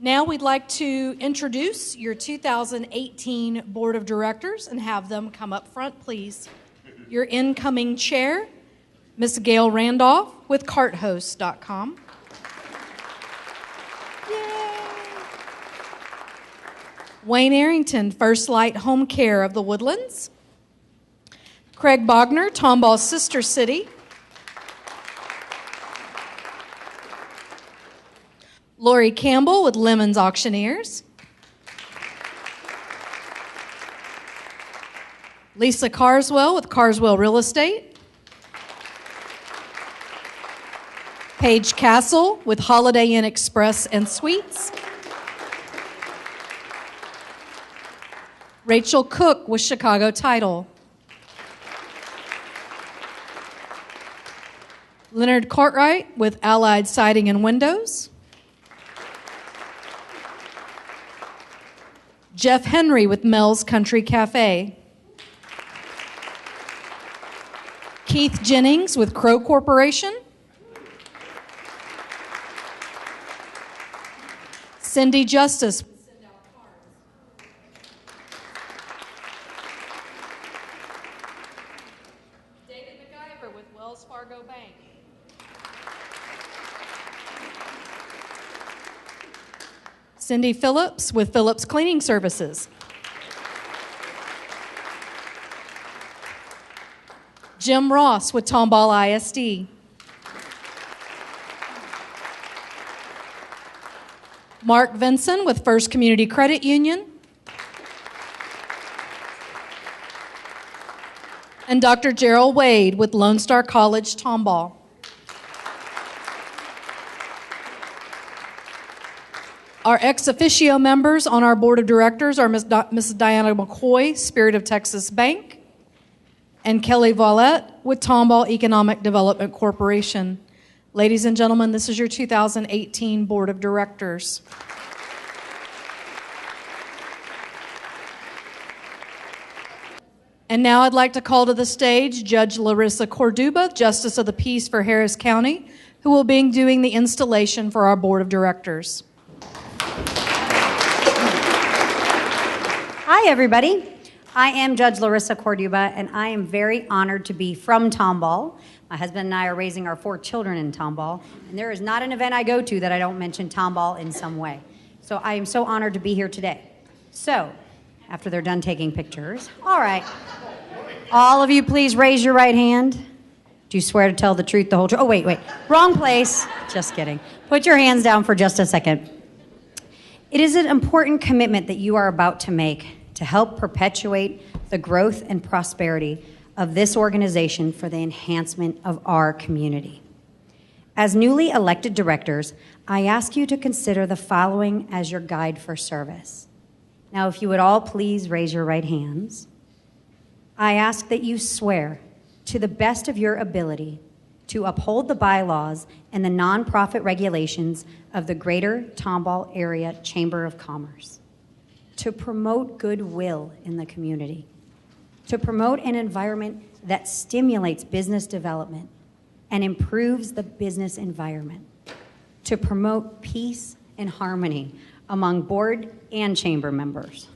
Now we'd like to introduce your 2018 Board of Directors and have them come up front, please. Your incoming chair, Ms. Gail Randolph with KartHost.com. Yay! Wayne Arrington, First Light Home Care of the Woodlands. Craig Bogner, Tomball's sister city. Lori Campbell with Lemons Auctioneers. Lisa Carswell with Carswell Real Estate. Paige Castle with Holiday Inn Express and Suites. Rachel Cook with Chicago Title. Leonard Cartwright with Allied Siding and Windows. Jeff Henry with Mel's Country Cafe. Keith Jennings with Crow Corporation. Cindy Justice. David McIver with Wells Fargo Bank. Cindy Phillips with Phillips Cleaning Services. Jim Ross with Tomball ISD. Mark Vinson with First Community Credit Union. And Dr. Gerald Wade with Lone Star College Tomball. Our ex officio members on our board of directors are Mrs. Diana McCoy, Spirit of Texas Bank, and Kelly Vallette with Tomball Economic Development Corporation. Ladies and gentlemen, this is your 2018 board of directors. And now I'd like to call to the stage Judge Lyrassa Korduba, Justice of the Peace for Harris County, who will be doing the installation for our board of directors. Hi, everybody. I am Judge Lyrassa Korduba, and I am very honored to be from Tomball. My husband and I are raising our 4 children in Tomball, and there is not an event I go to that I don't mention Tomball in some way. So I am so honored to be here today. So, after they're done taking pictures, all right. All of you, please raise your right hand. Do you swear to tell the truth, the whole truth? Oh, wait, wrong place. Just kidding. Put your hands down for just a second. It is an important commitment that you are about to make to help perpetuate the growth and prosperity of this organization for the enhancement of our community. As newly elected directors, I ask you to consider the following as your guide for service. Now, if you would all please raise your right hands. I ask that you swear to the best of your ability to uphold the bylaws and the nonprofit regulations of the Greater Tomball Area Chamber of Commerce, to promote goodwill in the community, to promote an environment that stimulates business development and improves the business environment, to promote peace and harmony among board and chamber members,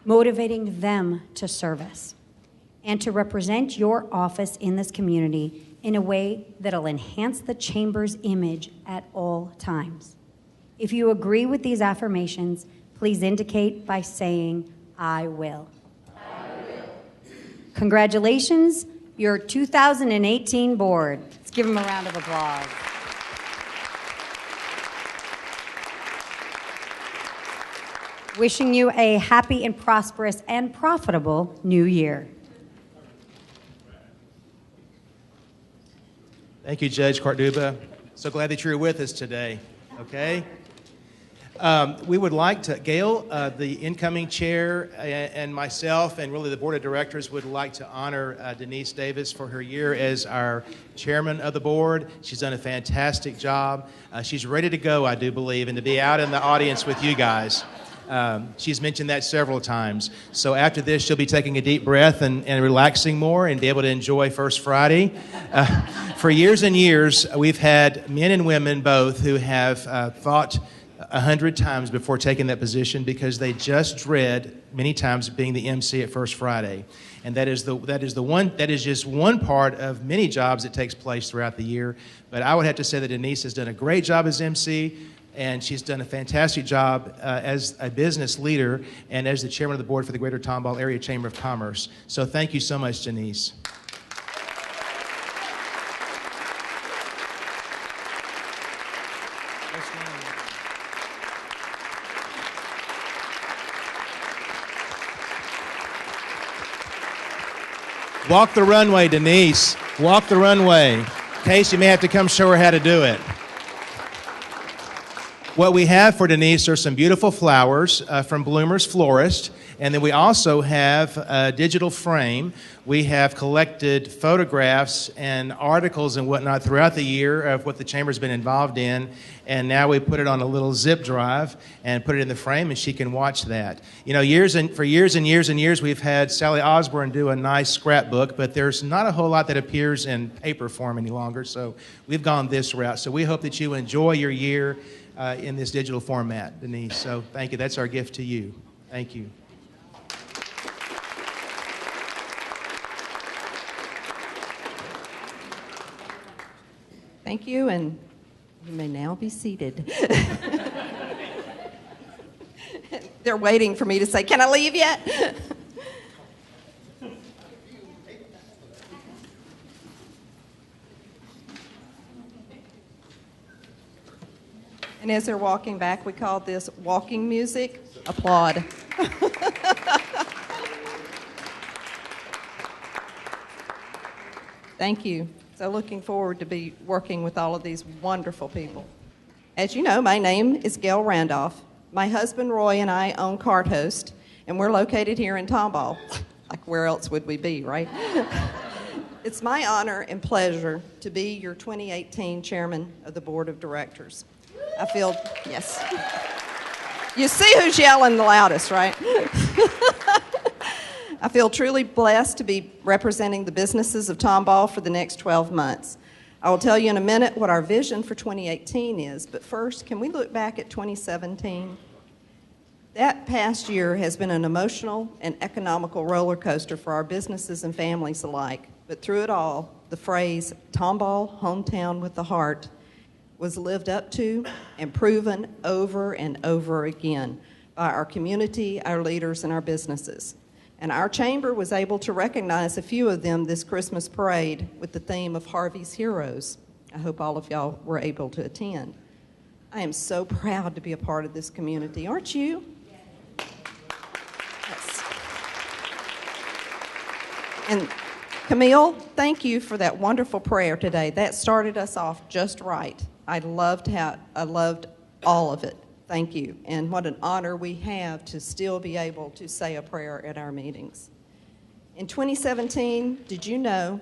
motivating them to service, and to represent your office in this community in a way that'll enhance the chamber's image at all times. If you agree with these affirmations, please indicate by saying, I will. I will. Congratulations, your 2018 board. Let's give them a round of applause. Wishing you a happy and prosperous and profitable new year. Thank you, Judge Korduba. So glad that you're with us today, okay? We would like to, Gail, the incoming chair, and myself, and really the board of directors would like to honor Denise Davis for her year as our chairman of the board. She's done a fantastic job. She's ready to go, I do believe, and to be out in the audience with you guys. She's mentioned that several times. So after this, she'll be taking a deep breath and relaxing more and be able to enjoy First Friday. For years and years, we've had men and women both who have fought 100 times before taking that position because they just dread many times being the MC at First Friday. And that is just one part of many jobs that takes place throughout the year. But I would have to say that Denise has done a great job as MC, and she's done a fantastic job as a business leader and as the chairman of the board for the Greater Tomball Area Chamber of Commerce. So thank you so much, Denise. Walk the runway, Denise. Walk the runway. Case, you may have to come show her how to do it. What we have for Denise are some beautiful flowers from Bloomer's Florist, and then we also have a digital frame. We have collected photographs and articles and whatnot throughout the year of what the Chamber's been involved in, and now we put it on a little zip drive and put it in the frame, and she can watch that. You know, for years and years, we've had Sally Osborne do a nice scrapbook, but there's not a whole lot that appears in paper form any longer, so we've gone this route. So we hope that you enjoy your year in this digital format, Denise. So thank you. That's our gift to you. Thank you. Thank you, and you may now be seated. They're waiting for me to say, "Can I leave yet?" And as they're walking back, we call this walking music. Applaud. Thank you. So looking forward to be working with all of these wonderful people. As you know, my name is Gail Randolph. My husband Roy and I own KartHost, and we're located here in Tomball. Like, where else would we be, right? It's my honor and pleasure to be your 2018 chairman of the board of directors. I feel, yes. You see who's yelling the loudest, right? I feel truly blessed to be representing the businesses of Tomball for the next 12 months. I will tell you in a minute what our vision for 2018 is, but first, can we look back at 2017? That past year has been an emotional and economical roller coaster for our businesses and families alike, but through it all, the phrase, Tomball, hometown with the heart, was lived up to and proven over and over again by our community, our leaders, and our businesses. And our chamber was able to recognize a few of them this Christmas parade with the theme of Harvey's Heroes. I hope all of y'all were able to attend. I am so proud to be a part of this community, aren't you? Yes. And Camille, thank you for that wonderful prayer today. That started us off just right. I loved all of it. Thank you. And what an honor we have to still be able to say a prayer at our meetings. In 2017, did you know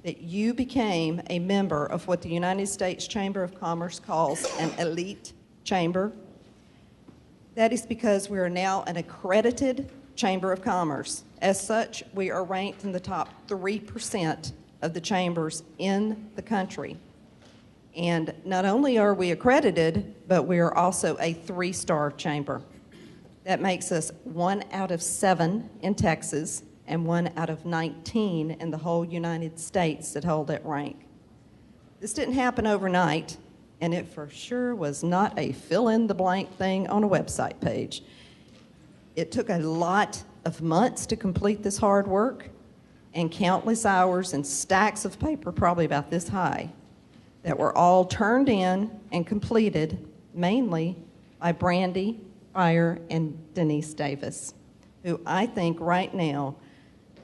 that you became a member of what the United States Chamber of Commerce calls an elite chamber? That is because we are now an accredited Chamber of Commerce. As such, we are ranked in the top 3% of the chambers in the country. And not only are we accredited, but we are also a 3-star chamber. That makes us 1 out of 7 in Texas and 1 out of 19 in the whole United States that hold that rank. This didn't happen overnight, and it for sure was not a fill-in-the-blank thing on a website page. It took a lot of months to complete this hard work and countless hours and stacks of paper, probably about this high, that were all turned in and completed mainly by Brandy Pryor and Denise Davis, who I think right now,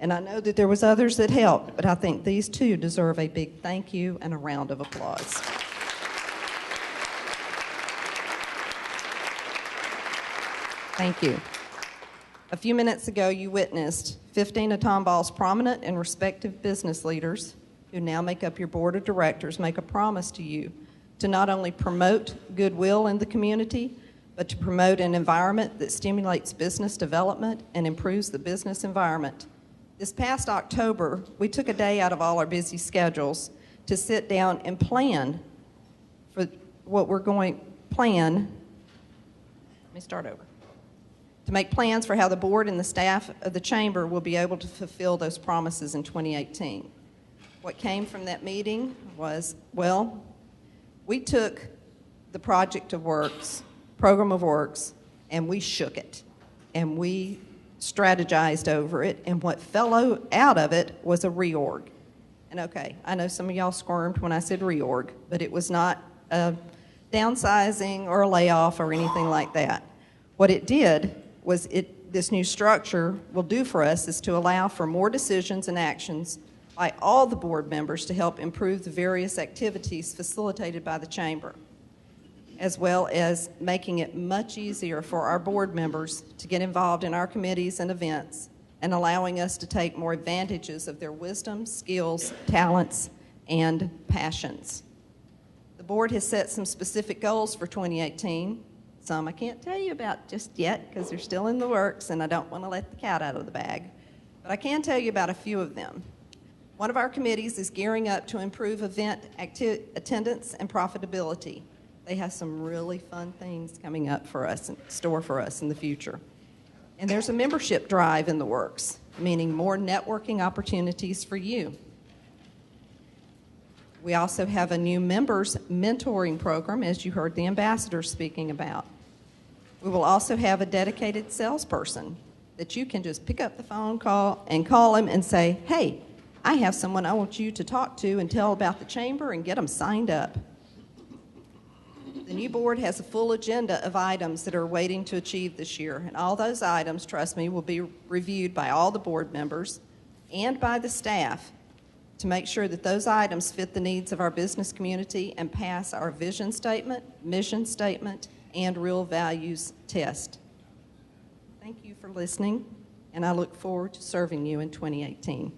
and I know that there was others that helped, but I think these two deserve a big thank you and a round of applause. Thank you. A few minutes ago, you witnessed 15 of Tomball's prominent and respected business leaders who now make up your board of directors make a promise to you to not only promote goodwill in the community, but to promote an environment that stimulates business development and improves the business environment. This past October, we took a day out of all our busy schedules to sit down and plan for what we're going me start over. To make plans for how the board and the staff of the chamber will be able to fulfill those promises in 2018. What came from that meeting was, well, we took the project of works, program of works, and we shook it. And we strategized over it, and what fell out of it was a reorg. And okay, I know some of y'all squirmed when I said reorg, but it was not a downsizing or a layoff or anything like that. What it did was this new structure will do for us is to allow for more decisions and actions by all the board members to help improve the various activities facilitated by the chamber, as well as making it much easier for our board members to get involved in our committees and events and allowing us to take more advantages of their wisdom, skills, talents, and passions. The board has set some specific goals for 2018. Some I can't tell you about just yet because they're still in the works and I don't want to let the cat out of the bag. But I can tell you about a few of them. One of our committees is gearing up to improve event attendance and profitability. They have some really fun things coming up for us, in store for us in the future. And there's a membership drive in the works, meaning more networking opportunities for you. We also have a new members mentoring program, as you heard the ambassador speaking about. We will also have a dedicated salesperson that you can just pick up the phone call and call him and say, hey, I have someone I want you to talk to and tell about the chamber and get them signed up. The new board has a full agenda of items that are waiting to achieve this year, and all those items, trust me, will be reviewed by all the board members and by the staff to make sure that those items fit the needs of our business community and pass our vision statement, mission statement, and real values test. Thank you for listening, and I look forward to serving you in 2018.